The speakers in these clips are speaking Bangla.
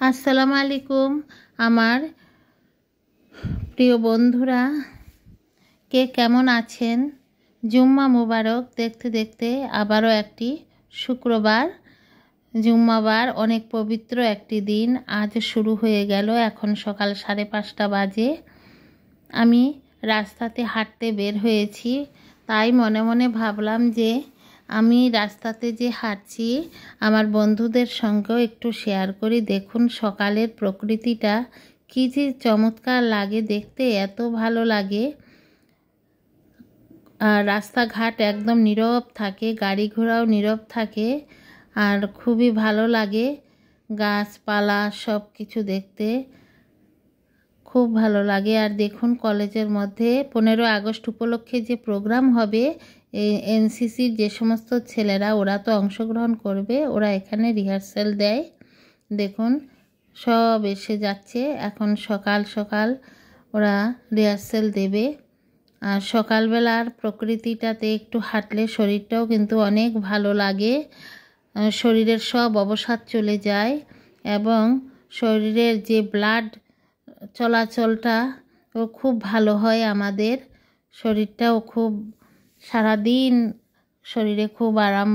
আসসালামু আলাইকুম আমার প্রিয় বন্ধুরা, কে কেমন আছেন? জুম্মা মুবারক। দেখতে দেখতে আবারও একটি শুক্রবার, জুম্মাবার, অনেক পবিত্র একটি দিন আজ শুরু হয়ে গেল। এখন সকাল 5:30 বাজে। আমি রাস্তাতে হাঁটতে বের হয়েছি, তাই মনে মনে ভাবলাম যে আমি রাস্তাতে যে হাঁটছি আমার বন্ধুদের সঙ্গেও একটু শেয়ার করি। দেখুন সকালের প্রকৃতিটা কী যে চমৎকার লাগে দেখতে, এত ভালো লাগে। আর রাস্তাঘাট একদম নীরব থাকে, গাড়ি ঘোড়াও নীরব থাকে, আর খুবই ভালো লাগে গাছপালা সব কিছু দেখতে, খুব ভালো লাগে। আর দেখুন কলেজের মধ্যে 15 আগস্ট উপলক্ষে যে প্রোগ্রাম হবে, এনসিসির যে সমস্ত ছেলেরা ওরা তো অংশগ্রহণ করবে, ওরা এখানে রিহার্সাল দেয়। দেখুন সব এসে যাচ্ছে, এখন সকাল সকাল ওরা রিহার্সাল দেবে। আর সকালবেলার প্রকৃতিটাতে একটু হাঁটলে শরীরটাও কিন্তু অনেক ভালো লাগে, শরীরের সব অবসাদ চলে যায় এবং শরীরের যে ব্লাড চলাচলটা ও খুব ভালো হয়। আমাদের শরীরটাও খুব সারাদিন শরীরে খুব আরাম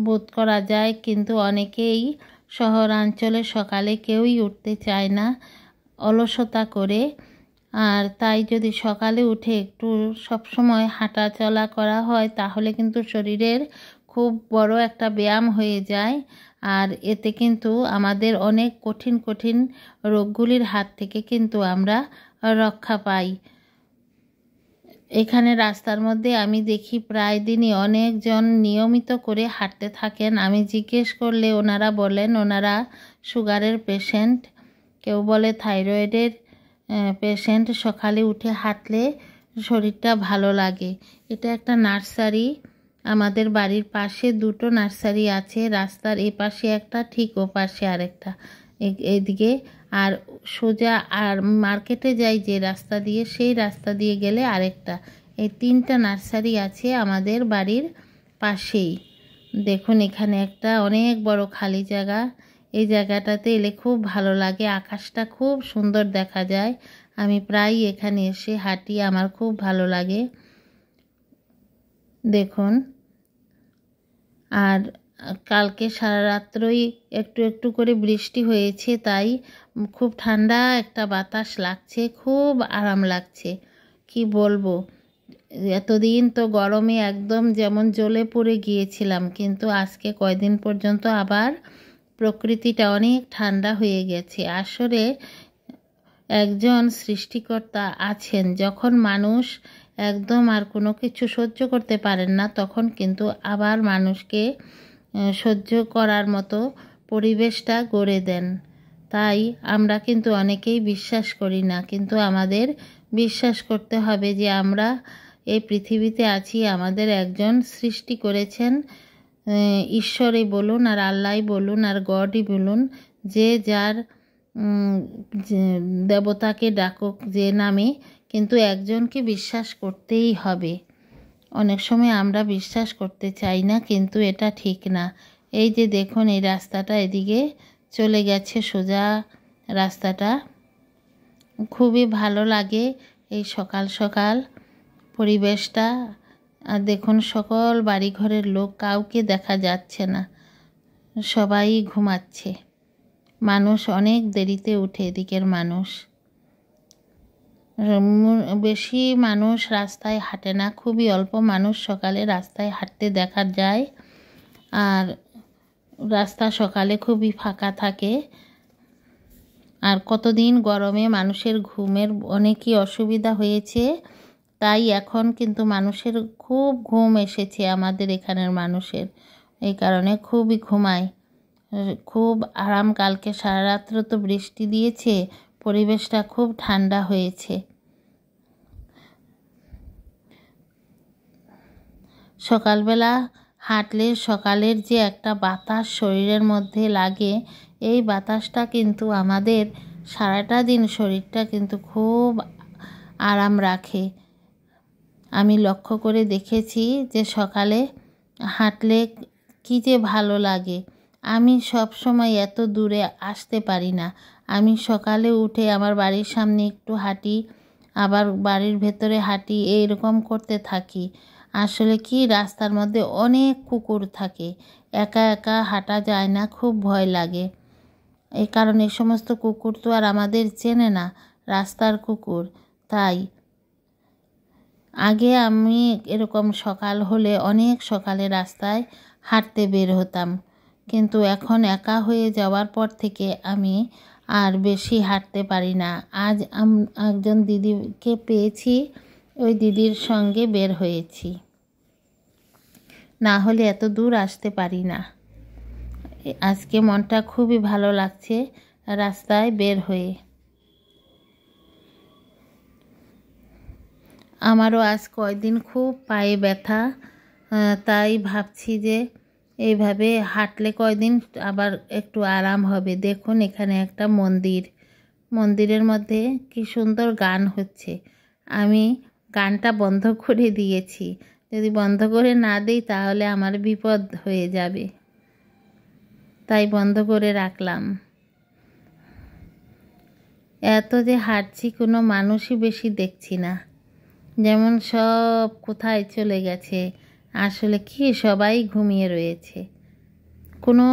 বোধ করা যায়, কিন্তু অনেকেই শহরাঞ্চলে সকালে কেউই উঠতে চায় না, অলসতা করে। আর তাই যদি সকালে উঠে একটু সবসময় হাঁটা চলা করা হয় তাহলে কিন্তু শরীরের খুব বড় একটা ব্যায়াম হয়ে যায়। আর এতে কিন্তু আমাদের অনেক কঠিন কঠিন রোগগুলির হাত থেকে কিন্তু আমরা রক্ষা পাই। এখানে রাস্তার মধ্যে আমি দেখি প্রায় দিনই অনেকজন নিয়মিত করে হাঁটতে থাকেন। আমি জিজ্ঞেস করলে ওনারা বলেন ওনারা সুগারের পেশেন্ট, কেউ বলে থাইরয়েডের পেশেন্ট। সকালে উঠে হাঁটলে শরীরটা ভালো লাগে। এটা একটা নার্সারি, আমাদের বাড়ির পাশে দুটো নার্সারি আছে, রাস্তার এ পাশে একটা, ঠিক ও পাশে আরেকটা, এইদিকে। আর সোজা আর মার্কেটে যাই যে রাস্তা দিয়ে, সেই রাস্তা দিয়ে গেলে আরেকটা। এই 3টা নার্সারি আছে আমাদের বাড়ির পাশেই। দেখুন এখানে একটা অনেক বড় খালি জায়গা, এই জায়গাটাতে এলে খুব ভালো লাগে, আকাশটা খুব সুন্দর দেখা যায়। আমি প্রায় এখানে এসে হাঁটি, আমার খুব ভালো লাগে। দেখুন, আর কালকে সারা রাত্রই একটু একটু করে বৃষ্টি হয়েছে, তাই খুব ঠান্ডা একটা বাতাস লাগছে, খুব আরাম লাগছে। কি বলবো, এতদিন তো গরমে একদম যেমন জ্বলে পড়ে গিয়েছিলাম, কিন্তু আজকে কয়দিন পর্যন্ত আবার প্রকৃতিটা অনেক ঠান্ডা হয়ে গেছে। আসলে একজন সৃষ্টিকর্তা আছেন, যখন মানুষ একদম আর কোনো কিছু সহ্য করতে পারেন না তখন কিন্তু আবার মানুষকে সহ্য করার মতো পরিবেশটা গড়ে দেন। তাই আমরা কিন্তু অনেকেই বিশ্বাস করি না, কিন্তু আমাদের বিশ্বাস করতে হবে যে আমরা এই পৃথিবীতে আছি, আমাদের একজন সৃষ্টি করেছেন, ঈশ্বরই বলুন আর আল্লাহই বলুন আর গডই বলুন, যে যার দেবতাকে ডাকুক যে নামে, কিন্তু একজনকে বিশ্বাস করতেই হবে। অনেক সময় আমরা বিশ্বাস করতে চাই না, কিন্তু এটা ঠিক না। এই যে দেখুন এই রাস্তাটা এদিকে চলে গেছে, সোজা রাস্তাটা, খুবই ভালো লাগে এই সকাল সকাল পরিবেশটা। আর দেখুন সকল বাড়িঘরের লোক, কাউকে দেখা যাচ্ছে না, সবাই ঘুমাচ্ছে। মানুষ অনেক দেরিতে উঠে, এদিকের মানুষ, বেশি মানুষ রাস্তায় হাঁটে না, খুবই অল্প মানুষ সকালে রাস্তায় হাঁটতে দেখা যায়। আর রাস্তা সকালে খুবই ফাঁকা থাকে। আর কতদিন গরমে মানুষের ঘুমের অনেকই অসুবিধা হয়েছে, তাই এখন কিন্তু মানুষের খুব ঘুম এসেছে, আমাদের এখানের মানুষের, এই কারণে খুবই ঘুমায়, খুব আরাম। কালকে সারা রাত্র তো বৃষ্টি দিয়েছে, পরিবেশটা খুব ঠান্ডা হয়েছে। সকালবেলা হাঁটলে সকালের যে একটা বাতাস শরীরের মধ্যে লাগে, এই বাতাসটা কিন্তু আমাদের সারাটা দিন শরীরটা কিন্তু খুব আরাম রাখে। আমি লক্ষ্য করে দেখেছি যে সকালে হাঁটলে কী যে ভালো লাগে। আমি সব সময় এত দূরে আসতে পারি না। আমি সকালে উঠে আমার বাড়ির সামনে একটু হাঁটি, আবার বাড়ির ভেতরে হাঁটি, এইরকম করতে থাকি। আসলে কি, রাস্তার মধ্যে অনেক কুকুর থাকে, একা একা হাঁটা যায় না, খুব ভয় লাগে। এই কারণে এই সমস্ত কুকুর তো আর আমাদের চেনে না, রাস্তার কুকুর। তাই আগে আমি এরকম সকাল হলে অনেক সকালে রাস্তায় হাঁটতে বের হতাম, কিন্তু এখন একা হয়ে যাওয়ার পর থেকে আমি আর বেশি হাঁটতে পারি না। আজ একজন দিদিকে পেয়েছি, ওই দিদির সঙ্গে বের হয়েছি, না হলে এত দূর আসতে পারি না। আজকে মনটা খুবই ভালো লাগছে রাস্তায় বের হয়ে। আমারও আজ কয়দিন খুব পায়ে ব্যথা, তাই ভাবছি যে এইভাবে হাঁটলে কয়দিন আবার একটু আরাম হবে। দেখুন এখানে একটা মন্দির, মন্দিরের মধ্যে কি সুন্দর গান হচ্ছে। আমি গানটা বন্ধ করে দিয়েছি, যদি বন্ধ করে না দিই তাহলে আমার বিপদ হয়ে যাবে, তাই বন্ধ করে রাখলাম। এত যে হাঁটছি, কোনো মানুষই বেশি দেখছি না, যেমন সব কোথায় চলে গেছে। আসলে কি, সবাই ঘুমিয়ে রয়েছে, কোনো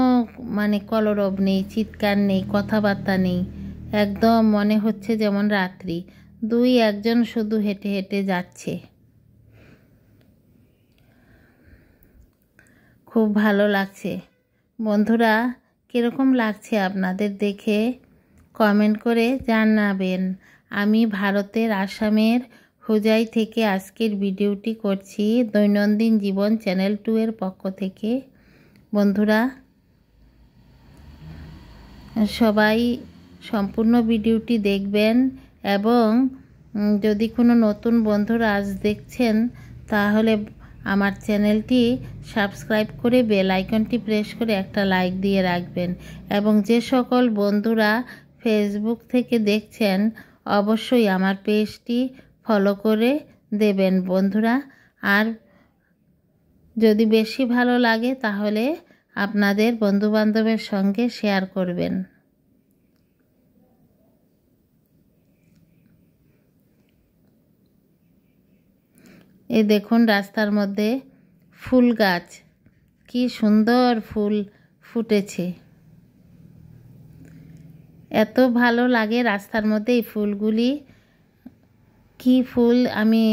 কলরব নেই, চিৎকার নেই, কথাবার্তা নেই, একদম মনে হচ্ছে যেমন রাত্রি। দুই একজন শুধু হেঁটে হেঁটে যাচ্ছে। খুব ভালো লাগছে। বন্ধুরা, কীরকম লাগছে আপনাদের দেখে কমেন্ট করে জানাবেন। আমি ভারতের আসামের হোজাই থেকে আজকের ভিডিওটি করছি, দৈনন্দিন জীবন চ্যানেল 2 এর পক্ষ থেকে। বন্ধুরা, সবাই সম্পূর্ণ ভিডিওটি দেখবেন, এবং যদি কোনো নতুন বন্ধুরা আজ দেখছেন তাহলে আমার চ্যানেলটি সাবস্ক্রাইব করে বেল আইকনটি প্রেস করে একটা লাইক দিয়ে রাখবেন। এবং যে সকল বন্ধুরা ফেসবুক থেকে দেখছেন অবশ্যই আমার পেজটি ফলো করে দেবেন বন্ধুরা। আর যদি বেশি ভালো লাগে তাহলে আপনাদের বন্ধুবান্ধবের সঙ্গে শেয়ার করবেন। এই দেখুন রাস্তার মধ্যে ফুল গাছ, কি সুন্দর ফুল ফুটেছে, এত ভালো লাগে রাস্তার মধ্যে এই ফুলগুলি। কি ফুল আমি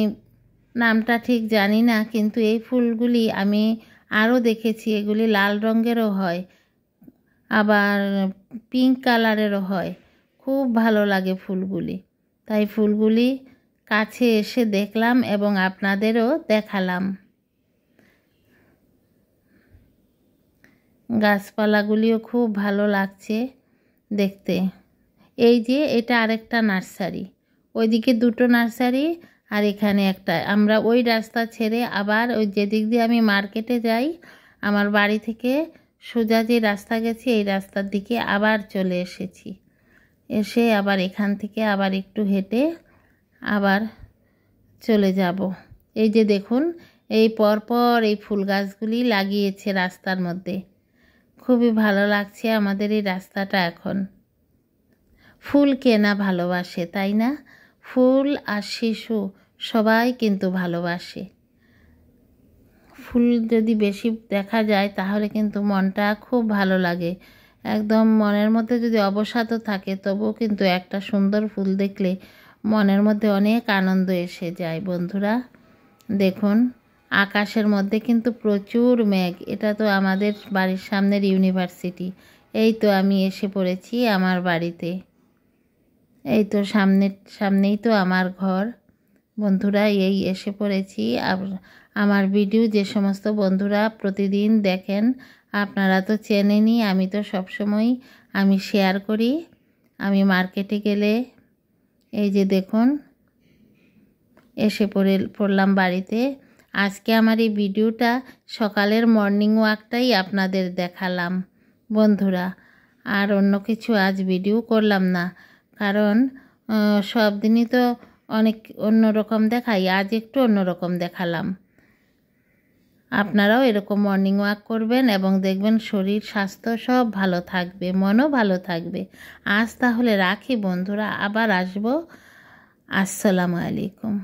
নামটা ঠিক জানি না, কিন্তু এই ফুলগুলি আমি আরও দেখেছি, এগুলি লাল রঙেরও হয়, আবার পিঙ্ক কালারেরও হয়। খুব ভালো লাগে ফুলগুলি, তাই ফুলগুলি কাছে এসে দেখলাম এবং আপনাদেরও দেখালাম। গাছপালাগুলিও খুব ভালো লাগছে দেখতে। এই যে এটা আরেকটা নার্সারি, ওইদিকে দুটো নার্সারি আর এখানে একটা। আমরা ওই রাস্তা ছেড়ে আবার ওই যেদিক দিয়ে আমি মার্কেটে যাই, আমার বাড়ি থেকে সোজা যে রাস্তা গেছি এই রাস্তার দিকে আবার চলে এসেছি। এসে আবার এখান থেকে আবার একটু হেঁটে আবার চলে যাব। এই যে দেখুন, এই পরপর এই ফুল গাছগুলি লাগিয়েছে রাস্তার মধ্যে। খুবই ভালো লাগছে আমাদের এই রাস্তাটা এখন। ফুল কেনা ভালোবাসে, তাই না? ফুল আর শিশু সবাই কিন্তু ভালোবাসে। ফুল যদি বেশি দেখা যায় তাহলে কিন্তু মনটা খুব ভালো লাগে। একদম মনের মধ্যে যদি অবসাদও থাকে তবুও কিন্তু একটা সুন্দর ফুল দেখলে মনের মধ্যে অনেক আনন্দ এসে যায়। বন্ধুরা দেখুন, আকাশের মধ্যে কিন্তু প্রচুর মেঘ। এটা তো আমাদের বাড়ির সামনের ইউনিভার্সিটি। এই তো আমি এসে পড়েছি আমার বাড়িতে, এই তো সামনেই তো আমার ঘর। বন্ধুরা এই এসে পড়েছি। আমার ভিডিও যে সমস্ত বন্ধুরা প্রতিদিন দেখেন আপনারা তো চেনেনই, আমি তো সবসময় আমি শেয়ার করি। আমি মার্কেটে গেলে এই যে দেখুন এসে পড়লাম বাড়িতে। আজকে আমার এই ভিডিওটা সকালের মর্নিং ওয়াকটাই আপনাদের দেখালাম বন্ধুরা, আর অন্য কিছু আজ ভিডিও করলাম না, কারণ সব দিনই তো অনেক অন্যরকম দেখাই, আজ একটু অন্যরকম দেখালাম। আপনারাও এরকম মর্নিং ওয়াক করবেন এবং দেখবেন শরীর স্বাস্থ্য সব ভালো থাকবে, মনও ভালো থাকবে। আজ তাহলে রাখি বন্ধুরা, আবার আসবো। আসসালামু আলাইকুম।